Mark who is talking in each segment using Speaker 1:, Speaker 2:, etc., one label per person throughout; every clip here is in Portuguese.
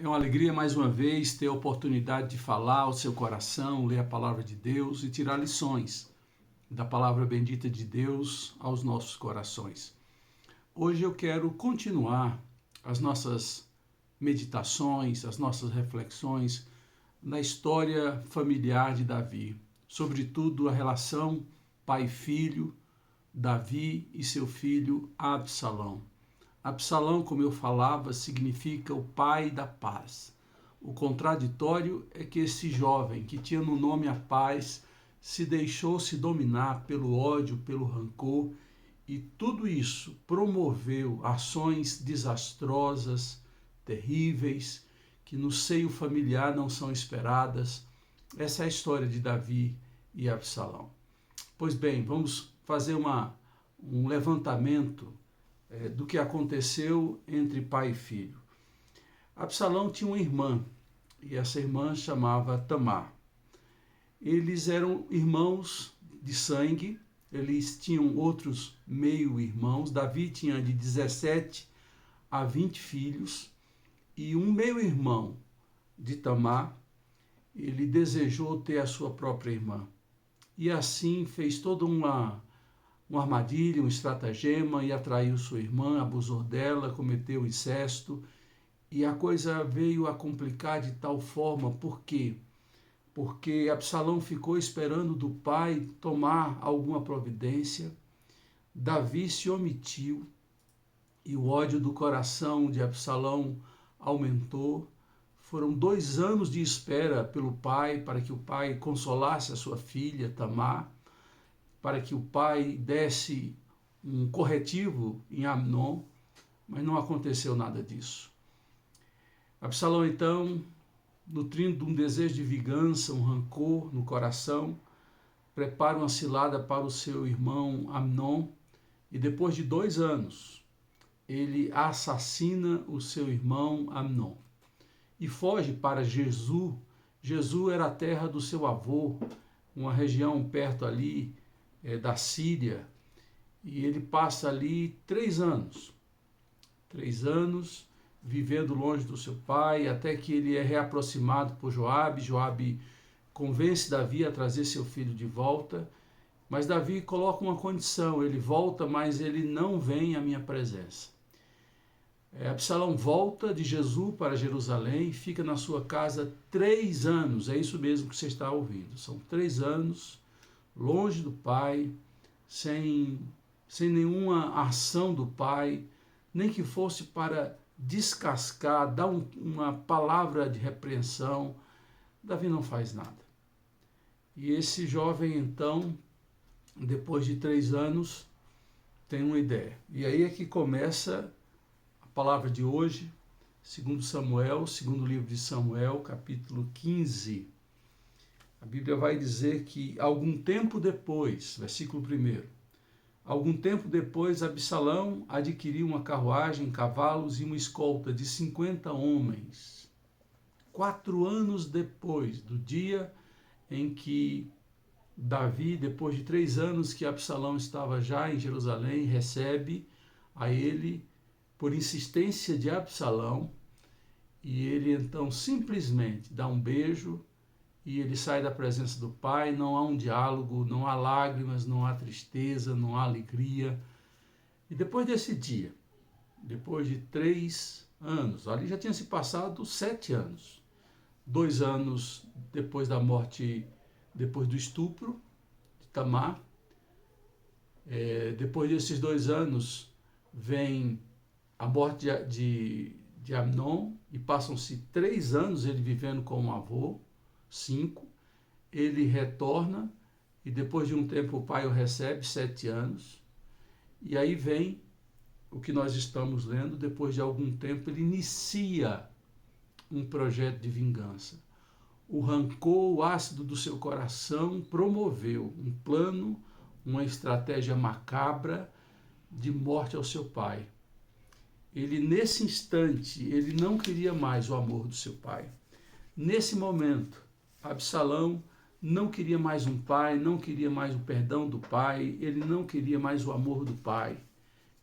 Speaker 1: É uma alegria mais uma vez ter a oportunidade de falar ao seu coração, ler a palavra de Deus e tirar lições da palavra bendita de Deus aos nossos corações. Hoje eu quero continuar as nossas meditações, as nossas reflexões na história familiar de Davi, sobretudo a relação pai-filho, Davi e seu filho Absalão. Absalão, como eu falava, significa o pai da paz. O contraditório é que esse jovem, que tinha no nome a paz, se deixou se dominar pelo ódio, pelo rancor, e tudo isso promoveu ações desastrosas, terríveis, que no seio familiar não são esperadas. Essa é a história de Davi e Absalão. Pois bem, vamos fazer um levantamento do que aconteceu entre pai e filho. Absalão tinha uma irmã, e essa irmã chamava Tamar. Eles eram irmãos de sangue, eles tinham outros meio-irmãos. Davi tinha de 17 a 20 filhos, e um meio-irmão de Tamar, ele desejou ter a sua própria irmã. E assim fez toda uma armadilha, um estratagema, e atraiu sua irmã, abusou dela, cometeu incesto, e a coisa veio a complicar de tal forma. Por quê? Porque Absalão ficou esperando do pai tomar alguma providência. Davi se omitiu, e o ódio do coração de Absalão aumentou. Foram 2 anos de espera pelo pai, para que o pai consolasse a sua filha, Tamar, para que o pai desse um corretivo em Amnon, mas não aconteceu nada disso. Absalão, então, nutrindo um desejo de vingança, um rancor no coração, prepara uma cilada para o seu irmão Amnon, e depois de 2 anos, ele assassina o seu irmão Amnon e foge para Gesu. Gesu era a terra do seu avô, uma região perto ali da Síria, e ele passa ali 3 anos. 3 anos vivendo longe do seu pai, até que ele é reaproximado por Joabe. Joabe convence Davi a trazer seu filho de volta, mas Davi coloca uma condição: ele volta, mas ele não vem à minha presença. Absalão volta de Gesu para Jerusalém, fica na sua casa 3 anos, é isso mesmo que você está ouvindo, são 3 anos, longe do pai, sem nenhuma ação do pai, nem que fosse para descascar, dar uma palavra de repreensão. Davi não faz nada. E esse jovem, então, depois de 3 anos, tem uma ideia. E aí é que começa a palavra de hoje, segundo Samuel, segundo livro de Samuel, capítulo 15. A Bíblia vai dizer que algum tempo depois, versículo 1, algum tempo depois, Absalão adquiriu uma carruagem, cavalos e uma escolta de 50 homens. 4 anos depois do dia em que Davi, depois de 3 anos que Absalão estava já em Jerusalém, recebe a ele, por insistência de Absalão, e ele então simplesmente dá um beijo, e ele sai da presença do pai. Não há um diálogo, não há lágrimas, não há tristeza, não há alegria. E depois desse dia, depois de 3 anos, ali já tinha se passado 7 anos, 2 anos depois da morte, depois do estupro de Tamar, depois desses 2 anos vem a morte de Amnon, e passam-se 3 anos ele vivendo com o avô, 5, ele retorna, e depois de um tempo o pai o recebe, 7 anos, e aí vem o que nós estamos lendo. Depois de algum tempo ele inicia um projeto de vingança. O rancor, o ácido do seu coração promoveu um plano, uma estratégia macabra de morte ao seu pai. Ele, nesse instante, ele não queria mais o amor do seu pai. Nesse momento, Absalão não queria mais um pai, não queria mais o perdão do pai, ele não queria mais o amor do pai.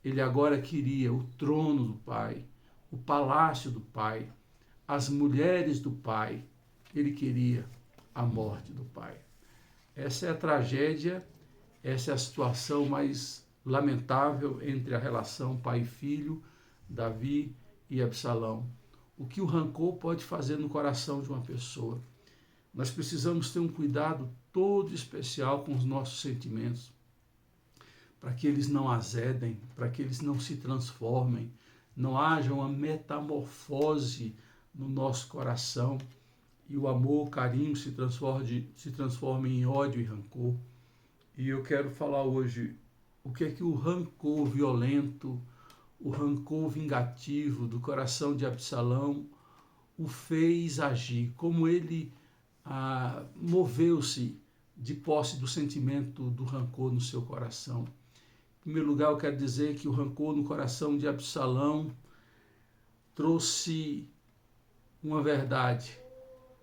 Speaker 1: Ele agora queria o trono do pai, o palácio do pai, as mulheres do pai. Ele queria a morte do pai. Essa é a tragédia, essa é a situação mais lamentável entre a relação pai e filho, Davi e Absalão. O que o rancor pode fazer no coração de uma pessoa. Nós precisamos ter um cuidado todo especial com os nossos sentimentos, para que eles não azedem, para que eles não se transformem, não haja uma metamorfose no nosso coração e o amor, o carinho se transforme em ódio e rancor. E eu quero falar hoje o que é que o rancor violento, o rancor vingativo do coração de Absalão o fez agir, como ele moveu-se de posse do sentimento do rancor no seu coração. Em primeiro lugar, eu quero dizer que o rancor no coração de Absalão trouxe uma verdade,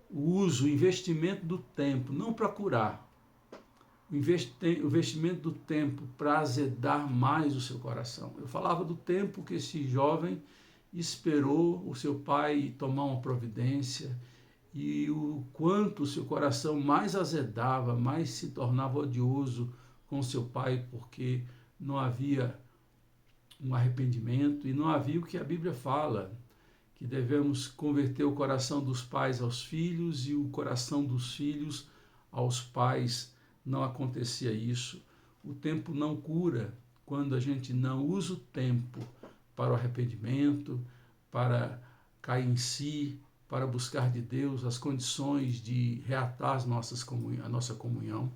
Speaker 1: o investimento do tempo, não para curar, o investimento do tempo para azedar mais o seu coração. Eu falava do tempo que esse jovem esperou o seu pai tomar uma providência e o quanto o seu coração mais azedava, mais se tornava odioso com seu pai, porque não havia um arrependimento e não havia o que a Bíblia fala, que devemos converter o coração dos pais aos filhos e o coração dos filhos aos pais. Não acontecia isso. O tempo não cura quando a gente não usa o tempo para o arrependimento, para cair em si, para buscar de Deus as condições de reatar a nossa comunhão.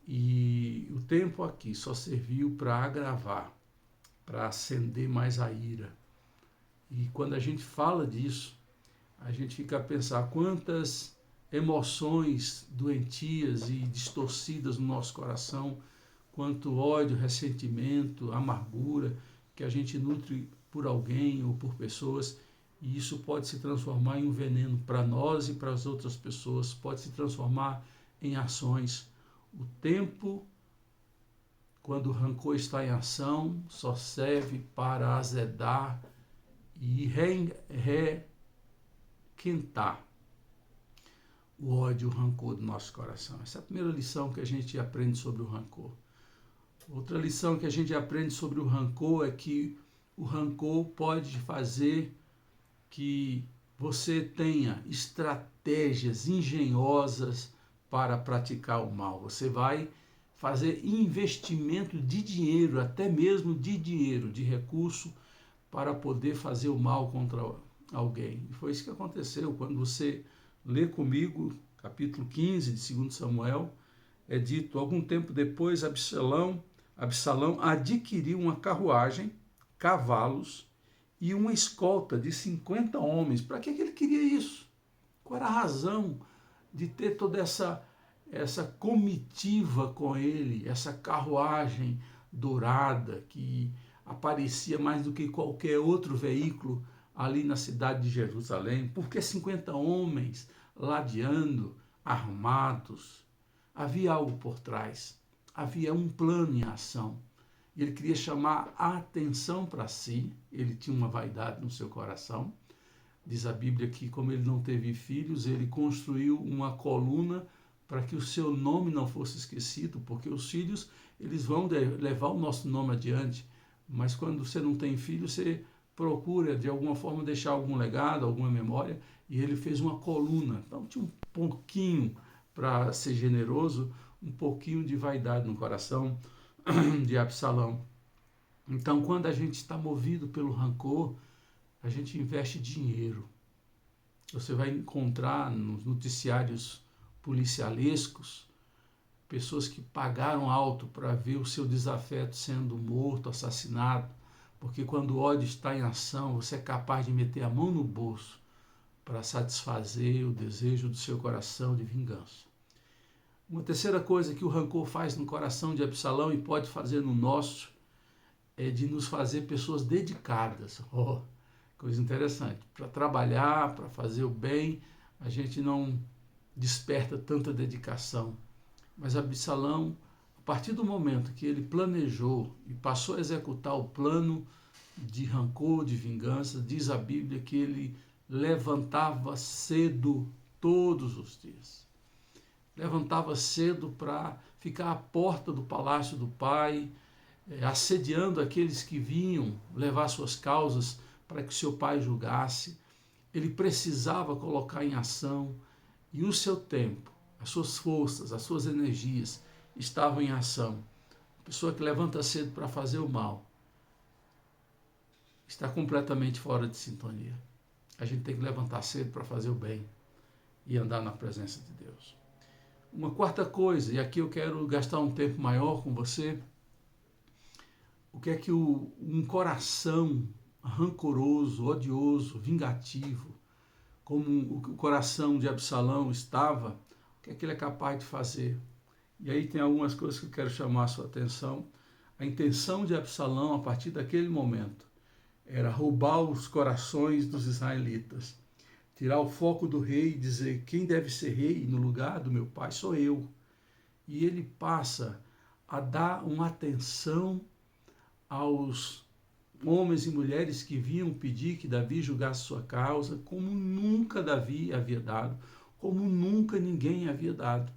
Speaker 1: E o tempo aqui só serviu para agravar, para acender mais a ira. E quando a gente fala disso, a gente fica a pensar quantas emoções doentias e distorcidas no nosso coração, quanto ódio, ressentimento, amargura que a gente nutre por alguém ou por pessoas, e isso pode se transformar em um veneno para nós e para as outras pessoas, pode se transformar em ações. O tempo, quando o rancor está em ação, só serve para azedar e requentar o ódio, o rancor do nosso coração. Essa é a primeira lição que a gente aprende sobre o rancor. Outra lição que a gente aprende sobre o rancor é que o rancor pode fazer que você tenha estratégias engenhosas para praticar o mal. Você vai fazer investimento de dinheiro, até mesmo de dinheiro, de recurso, para poder fazer o mal contra alguém. E foi isso que aconteceu quando você lê comigo, capítulo 15 de 2 Samuel, é dito, algum tempo depois, Absalão adquiriu uma carruagem, cavalos e uma escolta de 50 homens. Para que ele queria isso? Qual era a razão de ter toda essa comitiva com ele, essa carruagem dourada que aparecia mais do que qualquer outro veículo ali na cidade de Jerusalém? Por que 50 homens ladeando, armados? Havia algo por trás, havia um plano em ação. Ele queria chamar a atenção para si, ele tinha uma vaidade no seu coração. Diz a Bíblia que, como ele não teve filhos, ele construiu uma coluna para que o seu nome não fosse esquecido, porque os filhos eles vão levar o nosso nome adiante. Mas quando você não tem filho, você procura de alguma forma deixar algum legado, alguma memória, e ele fez uma coluna. Então tinha um pouquinho, para ser generoso, um pouquinho de vaidade no coração de Absalão. Então, quando a gente está movido pelo rancor, a gente investe dinheiro. Você vai encontrar nos noticiários policialescos pessoas que pagaram alto para ver o seu desafeto sendo morto, assassinado, porque quando o ódio está em ação, você é capaz de meter a mão no bolso para satisfazer o desejo do seu coração de vingança. Uma terceira coisa que o rancor faz no coração de Absalão e pode fazer no nosso é de nos fazer pessoas dedicadas. Oh, coisa interessante. Para trabalhar, para fazer o bem, a gente não desperta tanta dedicação. Mas Absalão, a partir do momento que ele planejou e passou a executar o plano de rancor, de vingança, diz a Bíblia que ele levantava cedo todos os dias. Levantava cedo para ficar à porta do palácio do pai, assediando aqueles que vinham levar suas causas para que seu pai julgasse. Ele precisava colocar em ação e o seu tempo, as suas forças, as suas energias estavam em ação. A pessoa que levanta cedo para fazer o mal está completamente fora de sintonia. A gente tem que levantar cedo para fazer o bem e andar na presença de Deus. Uma quarta coisa, e aqui eu quero gastar um tempo maior com você, o que é que um coração rancoroso, odioso, vingativo, como o coração de Absalão estava, o que é que ele é capaz de fazer? E aí tem algumas coisas que eu quero chamar a sua atenção. A intenção de Absalão, a partir daquele momento, era roubar os corações dos israelitas, tirar o foco do rei e dizer: quem deve ser rei no lugar do meu pai sou eu. E ele passa a dar uma atenção aos homens e mulheres que vinham pedir que Davi julgasse sua causa, como nunca Davi havia dado, como nunca ninguém havia dado.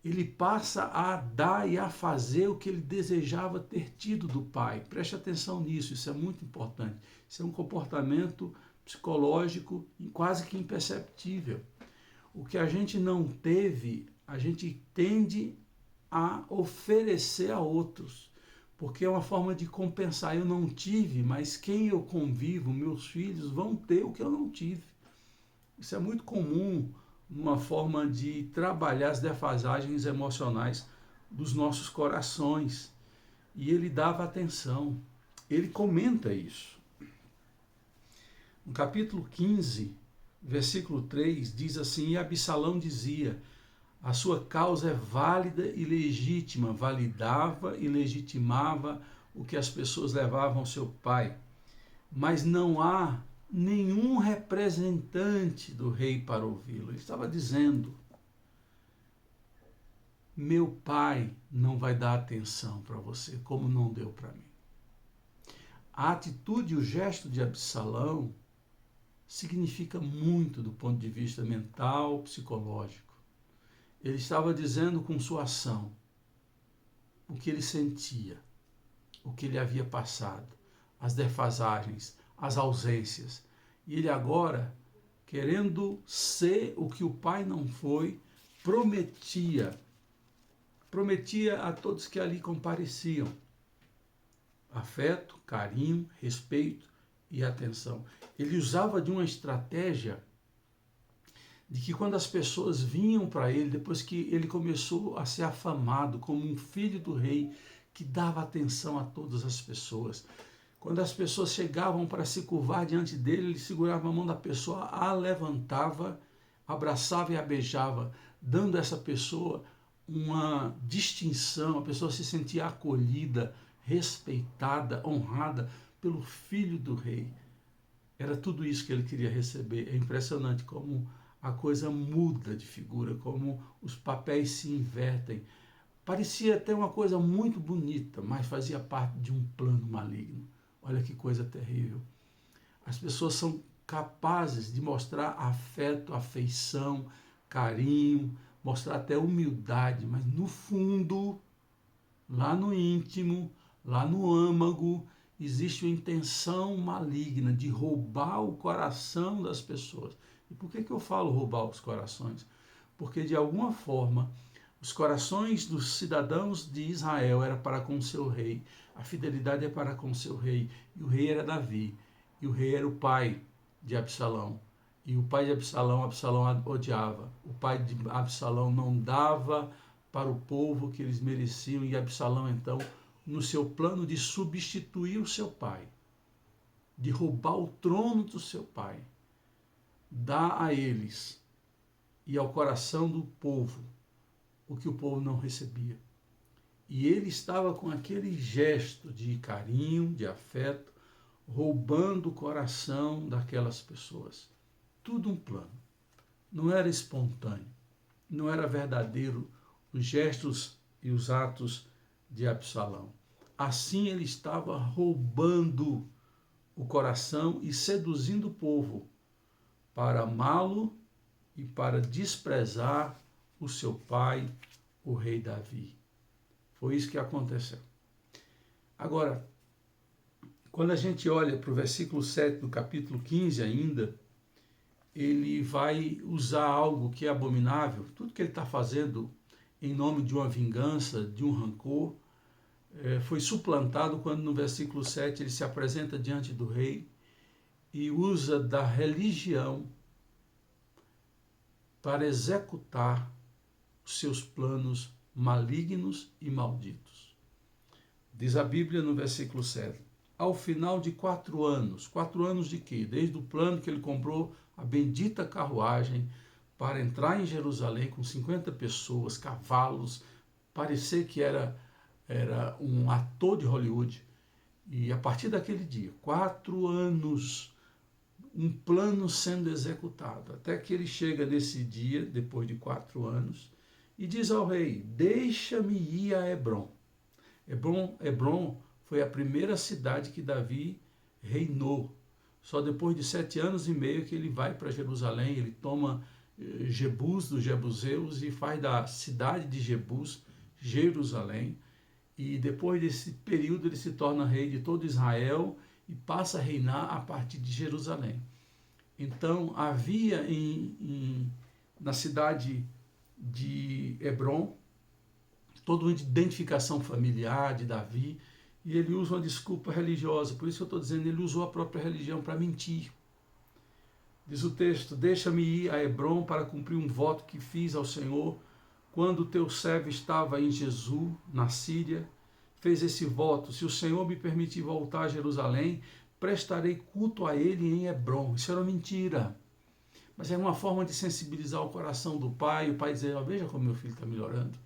Speaker 1: Ele passa a dar e a fazer o que ele desejava ter tido do pai. Preste atenção nisso, isso é muito importante. Isso é um comportamento psicológico quase que imperceptível. O que a gente não teve, a gente tende a oferecer a outros, porque é uma forma de compensar. Eu não tive, mas quem eu convivo, meus filhos, vão ter o que eu não tive. Isso é muito comum numa forma de trabalhar as defasagens emocionais dos nossos corações. E ele dava atenção. Ele comenta isso. No capítulo 15, versículo 3, diz assim: e Absalão dizia: a sua causa é válida e legítima, validava e legitimava o que as pessoas levavam ao seu pai. Mas não há nenhum representante do rei para ouvi-lo. Ele estava dizendo: meu pai não vai dar atenção para você, como não deu para mim. A atitude e o gesto de Absalão significa muito do ponto de vista mental, psicológico. Ele estava dizendo com sua ação o que ele sentia, o que ele havia passado, as defasagens, as ausências. E ele agora, querendo ser o que o pai não foi, prometia a todos que ali compareciam afeto, carinho, respeito e atenção. Ele usava de uma estratégia de que quando as pessoas vinham para ele, depois que ele começou a ser afamado como um filho do rei, que dava atenção a todas as pessoas. Quando as pessoas chegavam para se curvar diante dele, ele segurava a mão da pessoa, a levantava, abraçava e a beijava, dando a essa pessoa uma distinção, a pessoa se sentia acolhida, respeitada, honrada pelo filho do rei. Era tudo isso que ele queria receber. É impressionante como a coisa muda de figura, como os papéis se invertem. Parecia até uma coisa muito bonita, mas fazia parte de um plano maligno. Olha que coisa terrível. As pessoas são capazes de mostrar afeto, afeição, carinho, mostrar até humildade, mas no fundo, lá no íntimo, lá no âmago, existe uma intenção maligna de roubar o coração das pessoas. E por que eu falo roubar os corações? Porque, de alguma forma, os corações dos cidadãos de Israel eram para com o seu rei, a fidelidade é para com o seu rei, e o rei era Davi, e o rei era o pai de Absalão. E o pai de Absalão, Absalão odiava. O pai de Absalão não dava para o povo que eles mereciam, e Absalão, então, no seu plano de substituir o seu pai, de roubar o trono do seu pai, dá a eles e ao coração do povo o que o povo não recebia. E ele estava com aquele gesto de carinho, de afeto, roubando o coração daquelas pessoas. Tudo um plano. Não era espontâneo, não era verdadeiro os gestos e os atos de Absalão. Assim ele estava roubando o coração e seduzindo o povo para amá-lo e para desprezar o seu pai, o rei Davi. Foi isso que aconteceu. Agora, quando a gente olha para o versículo 7 do capítulo 15 ainda, ele vai usar algo que é abominável. Tudo que ele está fazendo em nome de uma vingança, de um rancor, foi suplantado quando no versículo 7 ele se apresenta diante do rei e usa da religião para executar os seus planos malignos e malditos. Diz a Bíblia no versículo 7, ao final de 4 anos de quê? Desde o plano que ele comprou a bendita carruagem para entrar em Jerusalém com 50 pessoas, cavalos, parecer que era um ator de Hollywood. E a partir daquele dia, 4 anos, um plano sendo executado, até que ele chega nesse dia, depois de 4 anos, e diz ao rei, deixa-me ir a Hebrom. Hebrom foi a primeira cidade que Davi reinou. Só depois de 7 anos e meio que ele vai para Jerusalém, ele toma Jebus dos Jebuseus e faz da cidade de Jebus Jerusalém. E depois desse período ele se torna rei de todo Israel e passa a reinar a partir de Jerusalém. Então havia na cidade de Hebrom toda uma identificação familiar de Davi, e ele usa uma desculpa religiosa. Por isso eu estou dizendo, ele usou a própria religião para mentir. Diz o texto, deixa-me ir a Hebrom para cumprir um voto que fiz ao Senhor quando o teu servo estava em Jesus, na Síria. Fez esse voto, se o Senhor me permitir voltar a Jerusalém, prestarei culto a ele em Hebrom. Isso era mentira. Mas é uma forma de sensibilizar o coração do pai, o pai dizer, veja como meu filho está melhorando.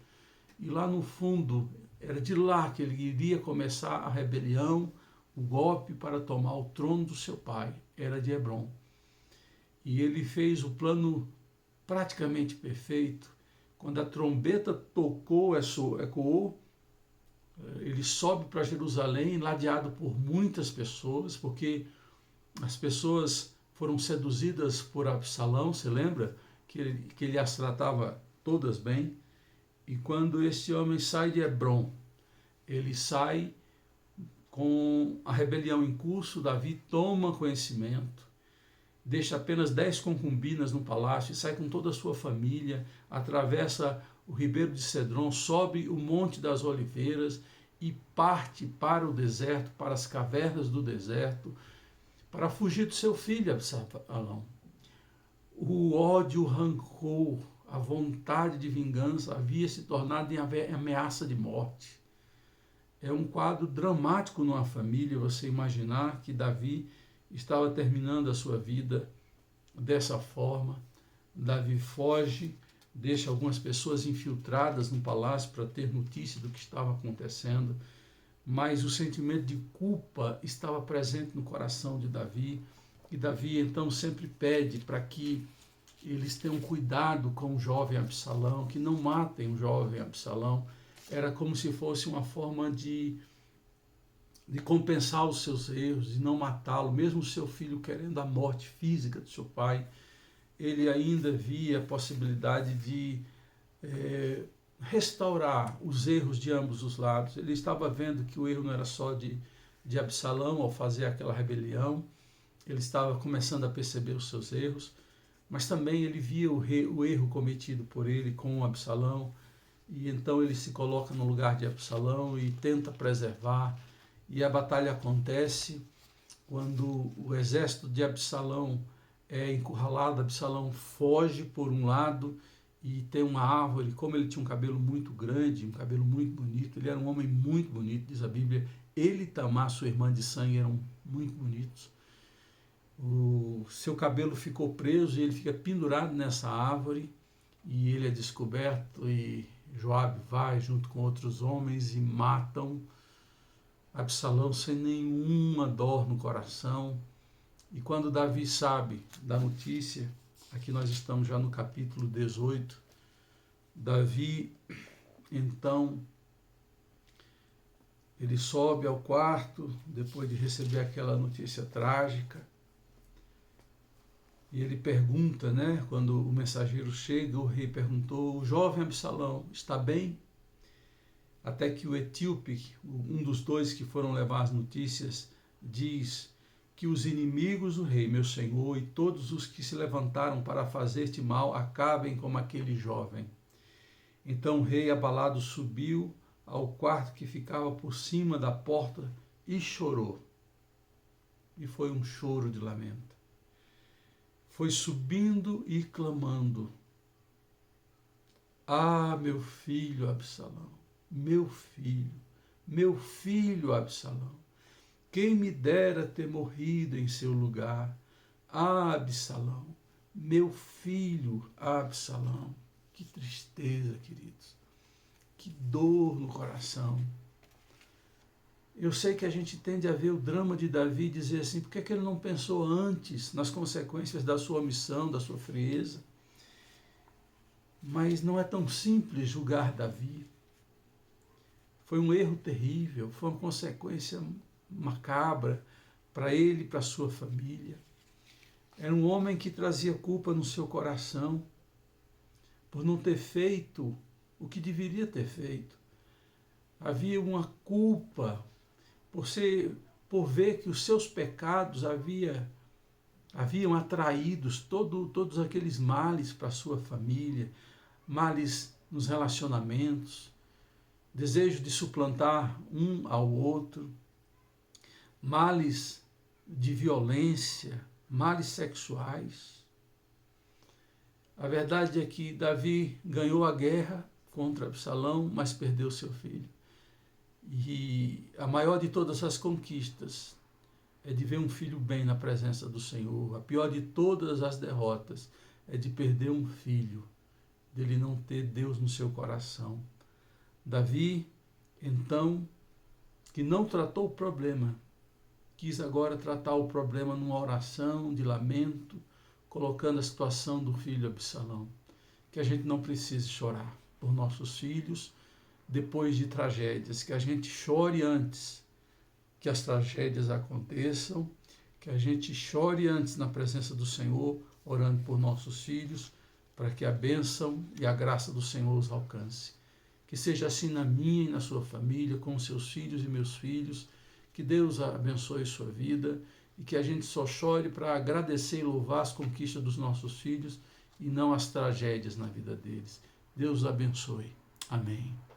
Speaker 1: E lá no fundo, era de lá que ele iria começar a rebelião, o golpe para tomar o trono do seu pai, era de Hebrom. E ele fez o plano praticamente perfeito. Quando a trombeta tocou, ecoou, ele sobe para Jerusalém, ladeado por muitas pessoas, porque as pessoas foram seduzidas por Absalão, você lembra? Que ele as tratava todas bem. E quando esse homem sai de Hebrom, ele sai com a rebelião em curso, Davi toma conhecimento, deixa apenas 10 concubinas no palácio e sai com toda a sua família, atravessa o ribeiro de Cedron, sobe o Monte das Oliveiras e parte para o deserto, para as cavernas do deserto, para fugir do seu filho Absalão. O ódio, o rancor, a vontade de vingança havia se tornado em ameaça de morte. É um quadro dramático numa família, você imaginar que Davi estava terminando a sua vida dessa forma. Davi foge, deixa algumas pessoas infiltradas no palácio para ter notícia do que estava acontecendo, mas o sentimento de culpa estava presente no coração de Davi, e Davi então sempre pede para que eles tenham cuidado com o jovem Absalão, que não matem o jovem Absalão. Era como se fosse uma forma de compensar os seus erros, de não matá-lo, mesmo o seu filho querendo a morte física do seu pai. Ele ainda via a possibilidade de restaurar os erros de ambos os lados. Ele estava vendo que o erro não era só de Absalão ao fazer aquela rebelião, ele estava começando a perceber os seus erros, mas também ele via o erro cometido por ele com Absalão, e então ele se coloca no lugar de Absalão e tenta preservar, e a batalha acontece quando o exército de Absalão é encurralado. Absalão foge por um lado e tem uma árvore, como ele tinha um cabelo muito grande, um cabelo muito bonito, ele era um homem muito bonito, diz a Bíblia, ele e Tamar, sua irmã de sangue, eram muito bonitos. O seu cabelo ficou preso e ele fica pendurado nessa árvore, e ele é descoberto, e Joabe vai junto com outros homens e matam Absalão sem nenhuma dor no coração. E quando Davi sabe da notícia, aqui nós estamos já no capítulo 18, Davi, então, ele sobe ao quarto, depois de receber aquela notícia trágica, E ele pergunta, né, quando o mensageiro chega, o rei perguntou: o jovem Absalão está bem? Até que o etíope, um dos dois que foram levar as notícias, diz que os inimigos do rei, meu senhor, e todos os que se levantaram para fazer-te mal, acabem como aquele jovem. Então o rei abalado subiu ao quarto que ficava por cima da porta e chorou. E foi um choro de lamento. Foi subindo e clamando: ah, meu filho Absalão, meu filho Absalão, quem me dera ter morrido em seu lugar. Ah, Absalão, meu filho Absalão. Que tristeza, queridos. Que dor no coração. Eu sei que a gente tende a ver o drama de Davi e dizer assim: por que é que ele não pensou antes nas consequências da sua omissão, da sua frieza? Mas não é tão simples julgar Davi. Foi um erro terrível, foi uma consequência macabra para ele e para sua família. Era um homem que trazia culpa no seu coração por não ter feito o que deveria ter feito. Havia uma culpa por ver que os seus pecados haviam atraídos todos aqueles males para a sua família, males nos relacionamentos, desejo de suplantar um ao outro, males de violência, males sexuais. A verdade é que Davi ganhou a guerra contra Absalão, mas perdeu seu filho. E a maior de todas as conquistas é de ver um filho bem na presença do Senhor. A pior de todas as derrotas é de perder um filho, dele não ter Deus no seu coração. Davi, então, que não tratou o problema, quis agora tratar o problema numa oração de lamento, colocando a situação do filho Absalão. Que a gente não precise chorar por nossos filhos depois de tragédias, que a gente chore antes que as tragédias aconteçam, que a gente chore antes na presença do Senhor, orando por nossos filhos, para que a bênção e a graça do Senhor os alcance. Que seja assim na minha e na sua família, com seus filhos e meus filhos. Que Deus abençoe sua vida e que a gente só chore para agradecer e louvar as conquistas dos nossos filhos e não as tragédias na vida deles. Deus abençoe. Amém.